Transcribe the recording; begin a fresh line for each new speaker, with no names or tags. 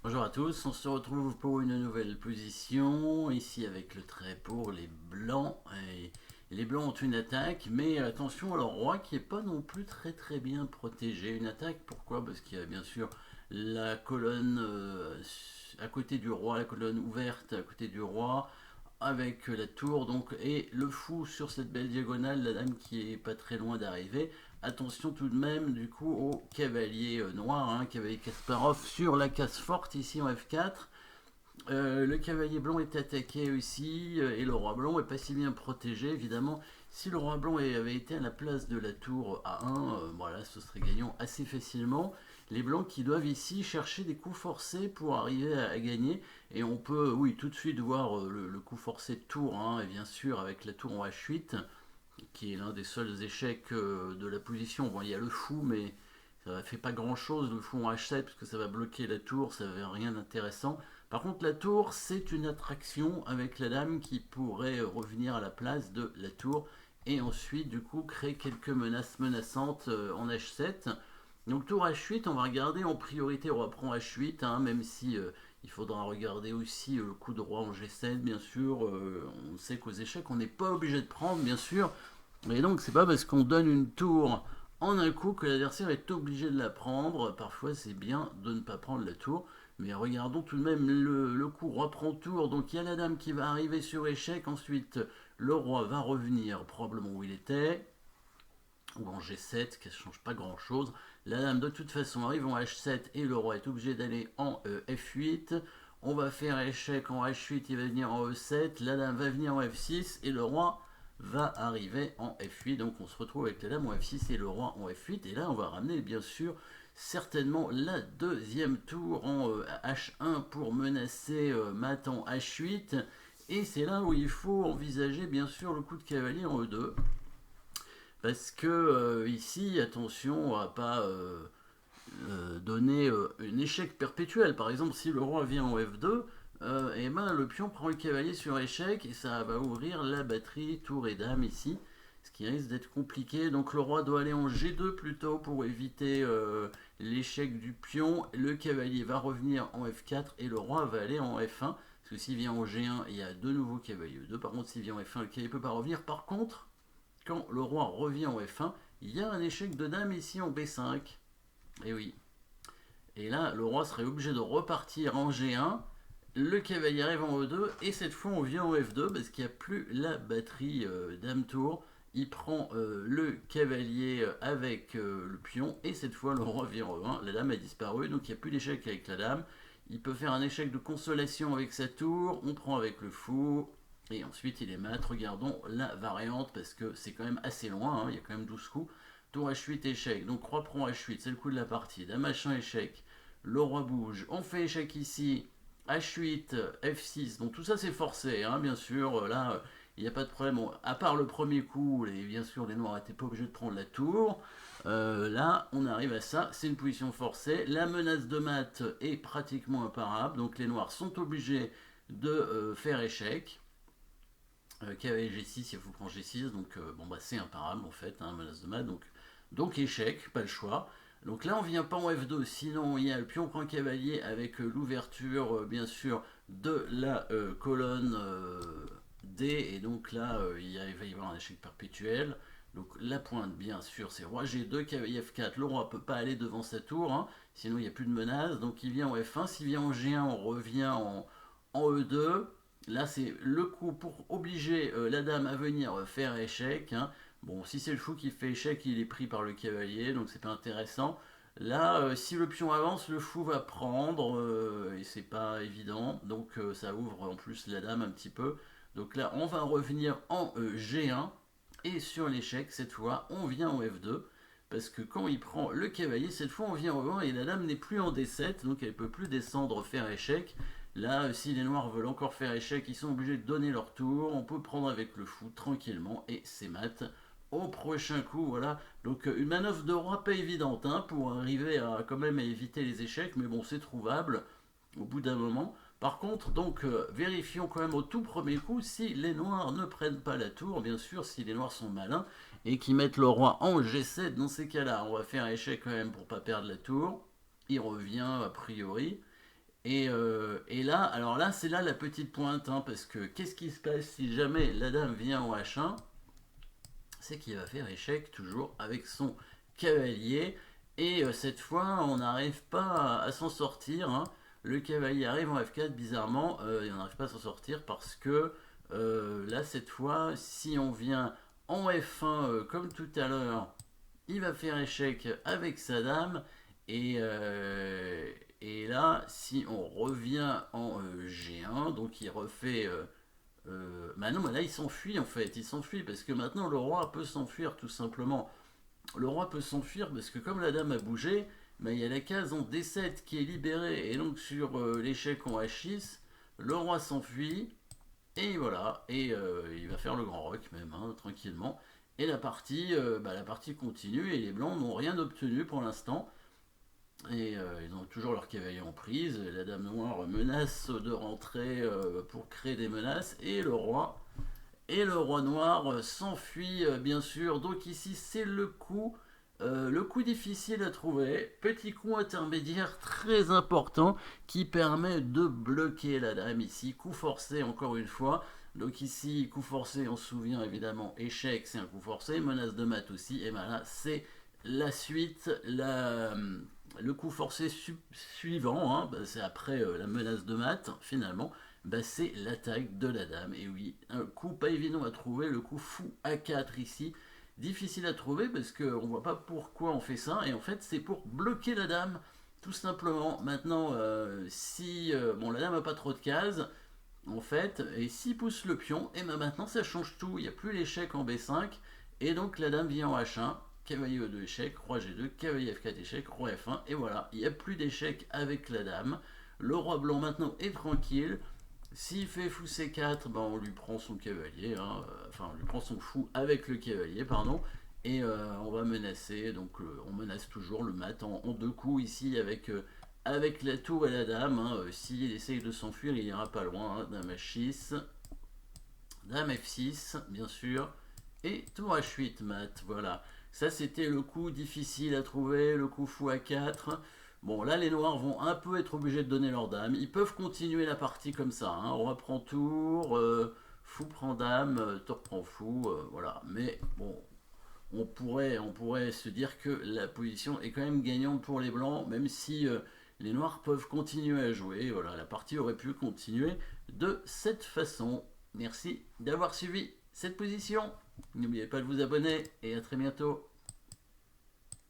Bonjour à tous, on se retrouve pour une nouvelle position, ici avec le trait pour les blancs. Et les blancs ont une attaque, mais attention à leur roi qui est pas non plus très bien protégé. Une attaque, pourquoi? Parce qu'il y a bien sûr la colonne à côté du roi, la colonne ouverte à côté du roi, avec la tour donc et le fou sur cette belle diagonale, la dame qui est pas très loin d'arriver. Attention tout de même du coup au cavalier noir, hein, cavalier Kasparov sur la case forte ici en F4. Le cavalier blanc est attaqué aussi et le roi blanc est pas si bien protégé évidemment. Si le roi blanc avait été à la place de la tour A1, voilà, ce serait gagnant assez facilement. Les blancs qui doivent ici chercher des coups forcés pour arriver à gagner. Et on peut, oui, tout de suite voir le coup forcé de tour, hein, et bien sûr avec la tour en H8, qui est l'un des seuls échecs de la position. Bon, il y a le fou, mais ça ne fait pas grand chose le fou en H7 parce que ça va bloquer la tour, ça ne rien d'intéressant. Par contre, la tour, c'est une attraction avec la dame qui pourrait revenir à la place de la tour et ensuite, du coup, créer quelques menaces menaçantes en H7. Donc, tour H8, on va regarder en priorité roi prend H8, hein, même si il faudra regarder aussi le coup de roi en G7, bien sûr. On sait qu'aux échecs, on n'est pas obligé de prendre, bien sûr. Mais donc, c'est pas parce qu'on donne une tour en un coup que l'adversaire est obligé de la prendre. Parfois, c'est bien de ne pas prendre la tour. Mais regardons tout de même le coup roi prend tour. Donc, il y a la dame qui va arriver sur échec. Ensuite, le roi va revenir probablement où il était, ou en G7, qui ne change pas grand chose. La dame, de toute façon, arrive en H7 et le roi est obligé d'aller en F8. On va faire échec en H8, il va venir en E7. La dame va venir en F6 et le roi va arriver en F8. Donc on se retrouve avec la dame en F6 et le roi en F8. Et là, on va ramener bien sûr certainement la deuxième tour en H1 pour menacer mat en H8. Et c'est là où il faut envisager bien sûr le coup de cavalier en E2. Parce que ici, attention à pas donner un échec perpétuel. Par exemple, si le roi vient en F2, et ben, le pion prend le cavalier sur échec et ça va ouvrir la batterie tour et dame ici, ce qui risque d'être compliqué. Donc le roi doit aller en G2 plutôt pour éviter l'échec du pion. Le cavalier va revenir en F4 et le roi va aller en F1. Parce que s'il vient en G1, il y a de nouveaux cavaliers E2. Par contre, s'il vient en F1, le cavalier ne peut pas revenir. Par contre, quand le roi revient en F1, il y a un échec de dame ici en B5. Et oui. Et là, le roi serait obligé de repartir en G1. Le cavalier arrive en E2. Et cette fois, on vient en F2 parce qu'il n'y a plus la batterie dame-tour. Il prend le cavalier avec le pion. Et cette fois, le roi vient en E1. La dame a disparu. Donc il n'y a plus d'échec avec la dame. Il peut faire un échec de consolation avec sa tour. On prend avec le fou. Et ensuite, il est mat. Regardons la variante parce que c'est quand même assez loin, hein. Il y a quand même 12 coups. Tour H8, échec. Donc roi prend H8, c'est le coup de la partie. Dame H1, échec. Le roi bouge. On fait échec ici. H8, F6. Donc tout ça, c'est forcé, hein, bien sûr. Là, il n'y a pas de problème. Bon, à part le premier coup, bien sûr, les noirs n'étaient pas obligés de prendre la tour. Là, on arrive à ça. C'est une position forcée. La menace de mat est pratiquement imparable. Donc les noirs sont obligés de faire échec. Cavalier G6, il faut prendre G6, donc bon bah c'est imparable en fait, hein, menace de mat, donc échec, pas le choix. Donc là on vient pas en F2, sinon il y a le pion prend cavalier avec l'ouverture bien sûr de la colonne D, et donc là il va y avoir un échec perpétuel. Donc la pointe bien sûr c'est roi G2, cavalier F4, le roi peut pas aller devant sa tour, hein, sinon il n'y a plus de menace, donc il vient en F1, s'il vient en G1 on revient en E2. Là, c'est le coup pour obliger la dame à venir faire échec, hein. Bon, si c'est le fou qui fait échec, il est pris par le cavalier, donc c'est pas intéressant. Là, si le pion avance, le fou va prendre, et c'est pas évident. Donc ça ouvre en plus la dame un petit peu. Donc là, on va revenir en G1. Et sur l'échec, cette fois, on vient en F2. Parce que quand il prend le cavalier, cette fois on vient en E1 et la dame n'est plus en D7, donc elle ne peut plus descendre faire échec. Là, si les noirs veulent encore faire échec, ils sont obligés de donner leur tour. On peut prendre avec le fou tranquillement et c'est mat. Au prochain coup, voilà. Donc une manœuvre de roi pas évidente, hein, pour arriver à quand même à éviter les échecs, mais bon, c'est trouvable au bout d'un moment. Par contre, donc vérifions quand même au tout premier coup si les noirs ne prennent pas la tour, bien sûr, si les noirs sont malins et qui mettent le roi en G7. Dans ces cas-là, on va faire échec quand même pour pas perdre la tour. Il revient a priori. Et là, alors là, c'est là la petite pointe, hein, parce que qu'est-ce qui se passe si jamais la dame vient en H1? C'est qu'il va faire échec toujours avec son cavalier. Et cette fois, on n'arrive pas à s'en sortir, hein. Le cavalier arrive en F4, bizarrement, et on n'arrive pas à s'en sortir parce que là, cette fois, si on vient en F1 comme tout à l'heure, il va faire échec avec sa dame. Et là, si on revient en G1, donc il refait bah non, mais là il s'enfuit en fait, il s'enfuit parce que maintenant le roi peut s'enfuir tout simplement. Le roi peut s'enfuir parce que comme la dame a bougé, bah, il y a la case en D7 qui est libérée et donc sur l'échec en H6, le roi s'enfuit et voilà, et il va faire le grand roc même, hein, tranquillement. Et la partie continue et les blancs n'ont rien obtenu pour l'instant. Et ils ont toujours leur cavalier en prise. La dame noire menace de rentrer pour créer des menaces. Et le roi noir s'enfuit, bien sûr. Donc ici, c'est le coup difficile à trouver. Petit coup intermédiaire très important qui permet de bloquer la dame ici. Coup forcé, encore une fois. Donc ici, coup forcé, on se souvient évidemment, échec, c'est un coup forcé. Menace de mat aussi. Et ben là, c'est la suite. Le coup forcé suivant, hein, bah, c'est après la menace de mat, finalement bah, c'est l'attaque de la dame. Et oui, un coup pas évident à trouver, le coup fou A4 ici. Difficile à trouver parce qu'on ne voit pas pourquoi on fait ça. Et en fait, c'est pour bloquer la dame, tout simplement. Maintenant, si bon, la dame n'a pas trop de cases, en fait, et s'il pousse le pion, et ben maintenant ça change tout. Il n'y a plus l'échec en B5. Et donc la dame vient en H1. Cavalier E2 échec, roi G2, cavalier F4 échec, roi F1, et voilà, il n'y a plus d'échec avec la dame. Le roi blanc maintenant est tranquille. S'il fait fou C4, ben on lui prend son cavalier, hein, enfin on lui prend son fou avec le cavalier, pardon, et on va menacer, donc on menace toujours le mat en deux coups ici avec la tour et la dame, hein, s'il essaye de s'enfuir, il ira pas loin, hein, dame H6, dame F6, bien sûr, et tour H8 mat, voilà. Ça c'était le coup difficile à trouver, le coup fou A4. Bon, là, les noirs vont un peu être obligés de donner leur dame. Ils peuvent continuer la partie comme ça, hein. Roi prend tour, fou prend dame, tour prend fou, voilà. Mais bon, on pourrait se dire que la position est quand même gagnante pour les blancs, même si les noirs peuvent continuer à jouer. Voilà, la partie aurait pu continuer de cette façon. Merci d'avoir suivi cette position. N'oubliez pas de vous abonner et à très bientôt.